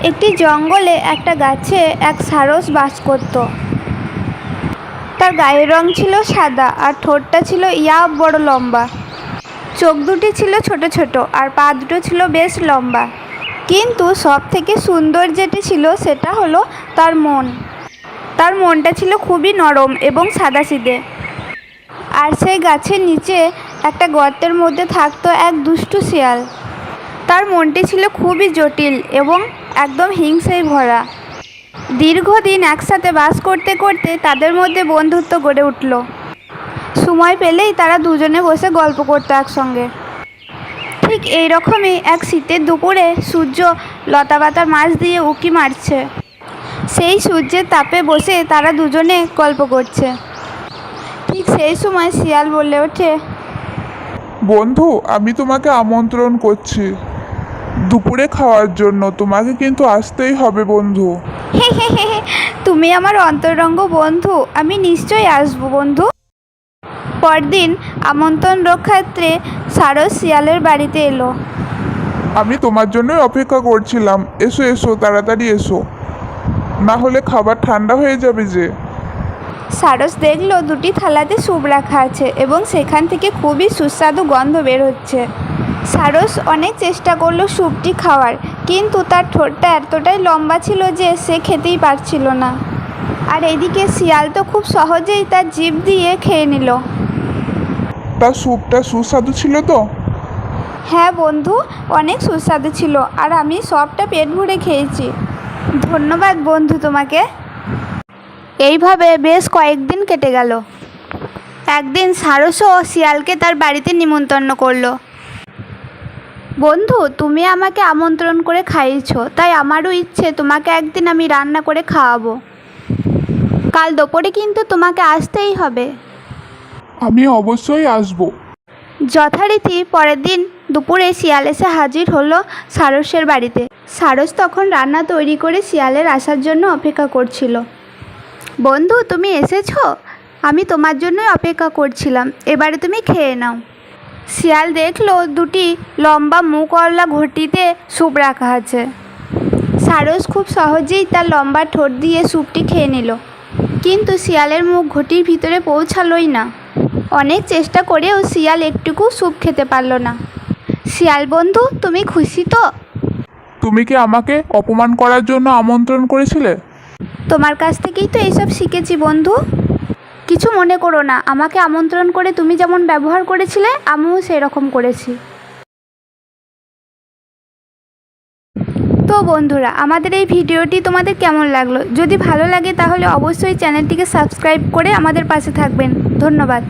একটি জঙ্গলে একটা গাছে এক সারস বাস করত। তার গায়ের রং ছিল সাদা আর ঠোঁটটা ছিল বড় লম্বা। চোখ দুটি ছিল ছোট ছোট আর পা দুটো ছিল বেশ লম্বা। কিন্তু সব থেকে সুন্দর যেটি ছিল সেটা হলো তার মন। তার মনটা ছিল খুবই নরম এবং সাদাসিধে। আর সেই গাছের নিচে একটা গর্তের মধ্যে থাকতো এক দুষ্টু শিয়াল। তার মনটি ছিল খুবই জটিল এবং একদম হিংসায় ভরা। দীর্ঘদিন একসাথে বাস করতে করতে তাদের মধ্যে বন্ধুত্ব গড়ে উঠল। সময় পেলেই তারা দুজনে বসে গল্প করতো একসঙ্গে। ঠিক এই রকমই এক শীতের দুপুরে সূর্য লতাপাতার মাছ দিয়ে উঁকি মারছে। সেই সূর্যের তাপে বসে তারা দুজনে গল্প করছে। ঠিক সেই সময় শিয়াল বলে ওঠে, বন্ধু, আমি তোমাকে আমন্ত্রণ করছি দুপুরে খাওয়ার জন্য। তোমাকে কিন্তু আসতেই হবে বন্ধু। হে হে হে হে, তুমি আমার অন্তরঙ্গ বন্ধু, আমি নিশ্চয়ই আসবো বন্ধু। পরদিন আমন্ত্রণ রক্ষার্থে সারস শিয়ালের বাড়িতে এলো। আমি তোমার জন্যই অপেক্ষা করছিলাম। এসো এসো, তাড়াতাড়ি এসো, না হলে খাবার ঠান্ডা হয়ে যাবে যে। সারস দেখলো দুটি থালাতে স্যুপ রাখা আছে এবং সেখান থেকে খুবই সুস্বাদু গন্ধ বের হচ্ছে। সারস অনেক চেষ্টা করলো স্যুপটি খাওয়ার, কিন্তু তার ঠোঁটটা এতটাই লম্বা ছিল যে সে খেতেই পারছিল না। আর এদিকে শিয়াল তো খুব সহজেই তার জিভ দিয়ে খেয়ে নিল। তার স্যুপটা সুস্বাদু ছিল তো? হ্যাঁ বন্ধু, অনেক সুস্বাদু ছিল আর আমি সবটা পেট ভরে খেয়েছি। ধন্যবাদ বন্ধু তোমাকে। এইভাবে বেশ কয়েকদিন কেটে গেল। একদিন সারসও শিয়ালকে তার বাড়িতে নিমন্ত্রণ করলো। বন্ধু, তুমি আমাকে আমন্ত্রণ করে খাইয়েছো, তাই আমারও ইচ্ছে তোমাকে একদিন আমি রান্না করে খাওয়াবো। কাল দুপুরে কিন্তু তোমাকে আসতেই হবে। আমি অবশ্যই আসবো। যথারীতি পরের দিন দুপুরে শিয়াল এসে হাজির হলো সারসের বাড়িতে। সারস তখন রান্না তৈরি করে শিয়ালের আসার জন্য অপেক্ষা করছিল। বন্ধু, তুমি এসেছো? আমি তোমার জন্যই অপেক্ষা করছিলাম, এবারে তুমি খেয়ে নাও। শিয়াল দেখলো দুটি লম্বা মুখওয়ালা ঘটিতে স্যুপ রাখা আছে। সারস খুব সহজেই তার লম্বা ঠোঁট দিয়ে স্যুপটি খেয়ে নিল, কিন্তু শিয়ালের মুখ ঘটির ভিতরে পৌঁছালোই না। অনেক চেষ্টা করেও শিয়াল একটুকু স্যুপ খেতে পারল না। শিয়াল বন্ধু, তুমি খুশি তো? তুমি কি আমাকে অপমান করার জন্য আমন্ত্রণ করেছিলে? তোমার কাছ থেকেই তো এইসব শিখেছি বন্ধু। কিছু মনে করো না, আমাকে আমন্ত্রণ করে তুমি যেমন ব্যবহার করেছিলে আমিও সেই রকম করেছি। তো বন্ধুরা, আমাদের এই ভিডিওটি তোমাদের কেমন লাগলো? যদি ভালো লাগে তাহলে অবশ্যই চ্যানেলটিকে সাবস্ক্রাইব করে আমাদের পাশে থাকবেন। ধন্যবাদ।